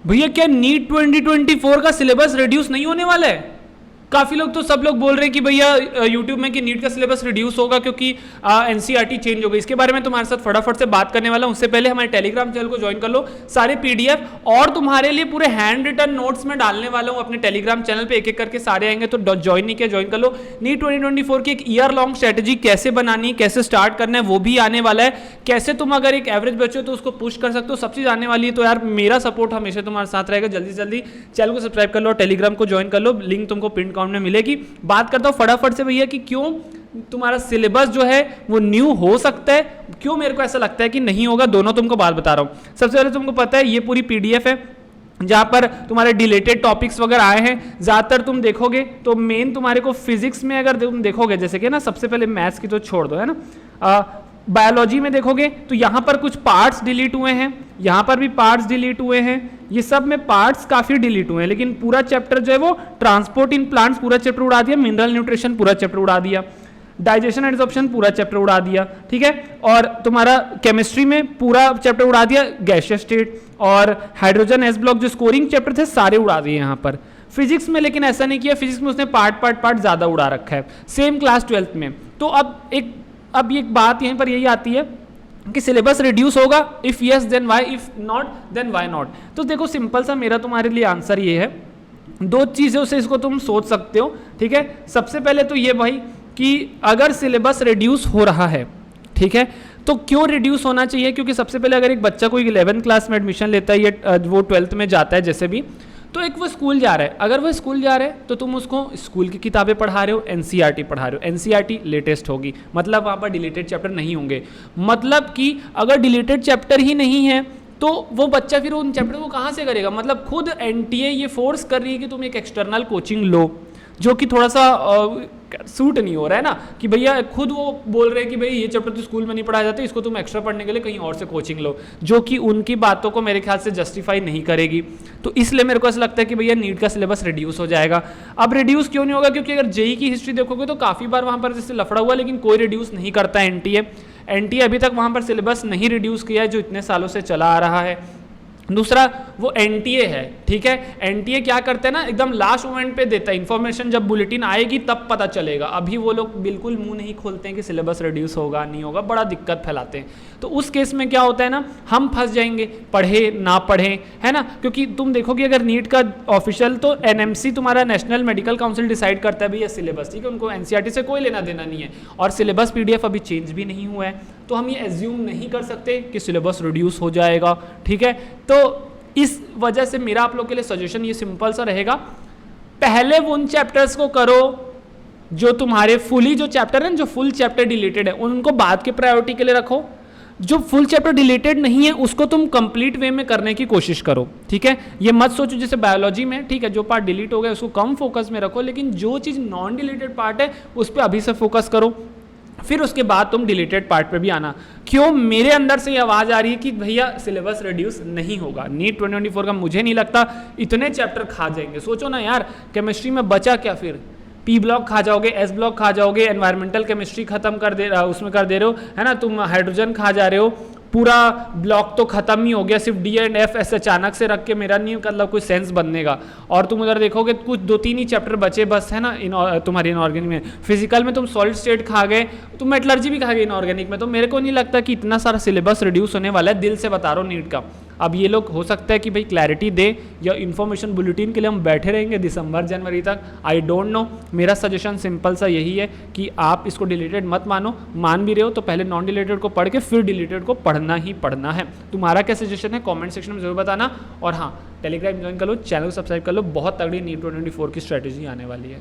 भैया क्या नीट 2024 का सिलेबस रिड्यूस नहीं होने वाला है? काफी लोग तो सब लोग बोल रहे हैं कि भैया यूट्यूब में कि नीट का सिलेबस रिड्यूस होगा क्योंकि एनसीईआरटी चेंज हो गई। इसके बारे में तुम्हारे साथ फटाफट से बात करने वाला हूं। उससे पहले हमारे टेलीग्राम चैनल को ज्वाइन कर लो, सारे पीडीएफ और तुम्हारे लिए पूरे हैंड रिटन नोट्स में डालने वाला हूं अपने टेलीग्राम चैनल पे, एक एक करके सारे आएंगे, तो ज्वाइन नहीं किया ज्वाइन कर लो। नीट 2024 की एक ईयर लॉन्ग स्ट्रेटेजी कैसे बनानी, कैसे स्टार्ट करना है वो भी आने वाला है। कैसे तुम अगर एक एवरेज बच्चे हो तो उसको पुश कर सकते हो, सब चीज आने वाली है। तो यार मेरा सपोर्ट हमेशा तुम्हारे साथ रहेगा। जल्दी से जल्दी चैनल को सब्सक्राइब कर लो और टेलीग्राम को ज्वाइन कर लो, लिंक तुमको पिन कमेंट में मिलेगी। बात करता हूं फटाफट से भैया कि क्यों तुम्हारा सिलेबस जो है वो न्यू हो सकता है, क्यों मेरे को ऐसा लगता है कि नहीं होगा, दोनों तुमको बात बता रहा हूं। सबसे पहले तुमको पता है ये पूरी पीडीएफ है जहां पर तुम्हारे डिलेटेड टॉपिक्स वगैरह आए हैं। ज्यादातर तुम देखोगे तो मेन तुम्हारे को फिजिक्स में अगर तुम देखोगे, जैसे कि ना सबसे पहले मैथ्स की तो छोड़ दो, है ना, बायोलॉजी में देखोगे तो यहां पर कुछ पार्ट्स डिलीट हुए हैं, यहां पर भी पार्ट्स डिलीट हुए हैं, ये सब में पार्ट्स काफी डिलीट हुए हैं, लेकिन पूरा चैप्टर जो है वो ट्रांसपोर्ट इन प्लांट्स पूरा चैप्टर उड़ा दिया, मिनरल न्यूट्रिशन पूरा चैप्टर उड़ा दिया, डाइजेशन एंड एब्जॉर्प्शन पूरा चैप्टर उड़ा दिया, ठीक है। और तुम्हारा केमिस्ट्री में पूरा चैप्टर उड़ा दिया, गैसियस स्टेट और हाइड्रोजन एस ब्लॉक जो स्कोरिंग चैप्टर थे सारे उड़ा दिए यहाँ पर। फिजिक्स में लेकिन ऐसा नहीं किया, फिजिक्स में उसने पार्ट ज्यादा उड़ा रखा है, सेम क्लास 12th में। तो अब एक बात यहीं पर यही आती है कि सिलेबस रिड्यूस होगा, if yes then why, if not then why not. तो देखो सिंपल सा मेरा तुम्हारे लिए आंसर ये है, दो चीजों से इसको तुम सोच सकते हो, ठीक है। सबसे पहले तो ये भाई कि अगर सिलेबस रिड्यूस हो रहा है, ठीक है, तो क्यों रिड्यूस होना चाहिए? क्योंकि सबसे पहले अगर एक बच्चा कोई 11th क्लास में एडमिशन लेता है या वो 12th में जाता है जैसे भी, तो एक वो स्कूल जा रहा है, अगर वो स्कूल जा रहा है तो तुम उसको स्कूल की किताबें पढ़ा रहे हो, एनसीईआरटी पढ़ा रहे हो, एनसीईआरटी लेटेस्ट होगी, मतलब वहाँ पर डिलीटेड चैप्टर नहीं होंगे। मतलब कि अगर डिलीटेड चैप्टर ही नहीं है तो वो बच्चा फिर उन चैप्टर को कहाँ से करेगा? मतलब खुद एनटीए ये फोर्स कर रही है कि तुम एक एक्सटर्नल कोचिंग लो, जो कि थोड़ा सा सूट नहीं हो रहा है ना, कि भैया खुद वो बोल रहे हैं कि भाई ये चैप्टर तो स्कूल में नहीं पढ़ाया जाता, इसको तुम एक्स्ट्रा पढ़ने के लिए कहीं और से कोचिंग लो, जो कि उनकी बातों को मेरे ख्याल से जस्टिफाई नहीं करेगी। तो इसलिए मेरे को ऐसा लगता है कि भैया नीट का सिलेबस रिड्यूस हो जाएगा। अब रिड्यूस क्यों नहीं होगा? क्योंकि अगर जेई की हिस्ट्री देखोगे तो काफ़ी बार वहाँ पर जैसे लफड़ा हुआ, लेकिन कोई रिड्यूस नहीं करता एनटीए अभी तक वहाँ पर सिलेबस नहीं रिड्यूस किया है, जो इतने सालों से चला आ रहा है। दूसरा वो एनटीए है, ठीक है, एनटीए क्या करते हैं ना, एकदम लास्ट मोमेंट पे देता है इन्फॉर्मेशन, जब बुलेटिन आएगी तब पता चलेगा। अभी वो लोग बिल्कुल मुंह नहीं खोलते हैं कि सिलेबस रिड्यूस होगा नहीं होगा, बड़ा दिक्कत फैलाते हैं। तो उस केस में क्या होता है ना, हम फंस जाएंगे, पढ़े ना पढ़े, है ना। क्योंकि तुम देखोगे अगर नीट का ऑफिशियल तो एनएमसी तुम्हारा नेशनल मेडिकल काउंसिल डिसाइड करता है भैया सिलेबस, ठीक है, उनको एनसीईआरटी से कोई लेना देना नहीं है, और सिलेबस पीडीएफ अभी चेंज भी नहीं हुआ है, तो हम ये एज्यूम नहीं कर सकते कि सिलेबस रिड्यूस हो जाएगा, ठीक है। तो इस वजह से मेरा आप लोग के लिए सजेशन ये सिंपल सा रहेगा, पहले वो उन चैप्टर्स को करो जो तुम्हारे फुली जो चैप्टर है, जो फुल चैप्टर डिलीटेड है उनको बाद के प्रायोरिटी के लिए रखो, जो फुल चैप्टर डिलीटेड नहीं है उसको तुम कंप्लीट वे में करने की कोशिश करो, ठीक है। ये मत सोचो जैसे बायोलॉजी में, ठीक है, जो पार्ट डिलीट हो गया उसको कम फोकस में रखो, लेकिन जो चीज़ नॉन डिलीटेड पार्ट है उस पर अभी से फोकस करो, फिर उसके बाद तुम डिलीटेड पार्ट पे भी आना। क्यों मेरे अंदर से ये आवाज़ आ रही है कि भैया सिलेबस रिड्यूस नहीं होगा नीट 2024 का? मुझे नहीं लगता, इतने चैप्टर खा जाएंगे। सोचो ना यार, केमिस्ट्री में बचा क्या फिर? पी ब्लॉक खा जाओगे, एस ब्लॉक खा जाओगे, एनवायरमेंटल केमिस्ट्री खत्म कर दे उसमें कर दे रहे हो, है ना, तुम हाइड्रोजन खा जा रहे हो, पूरा ब्लॉक तो खत्म ही हो गया, सिर्फ डी एंड एफ ऐसे अचानक से रख के मेरा नहीं मतलब कोई सेंस बनने का। और तुम उधर देखोगे कुछ 2-3 ही चैप्टर बचे बस, है ना, तुम्हारी इनऑर्गेनिक में। फिजिकल में तुम सॉलिड स्टेट खा गए, तुम मेटलर्जी भी खा गए इनऑर्गेनिक में। तो मेरे को नहीं लगता कि इतना सारा सिलेबस रिड्यूस होने वाला है, दिल से बता रहा हूँ नीट का। अब ये लोग हो सकता है कि भाई क्लैरिटी दे या इन्फॉर्मेशन बुलेटिन के लिए हम बैठे रहेंगे दिसंबर जनवरी तक, आई डोंट नो। मेरा सजेशन सिंपल सा यही है कि आप इसको डिलीटेड मत मानो, मान भी रहे हो तो पहले नॉन डिलीटेड को पढ़ के फिर डिलीटेड को पढ़ना ही पढ़ना है। तुम्हारा क्या सजेशन है कमेंट सेक्शन में जरूर बताना। और हाँ, टेलीग्राम ज्वाइन कर लो, चैनल को सब्सक्राइब कर लो, बहुत तगड़ी नीट 2024 की स्ट्रैटेजी आने वाली है।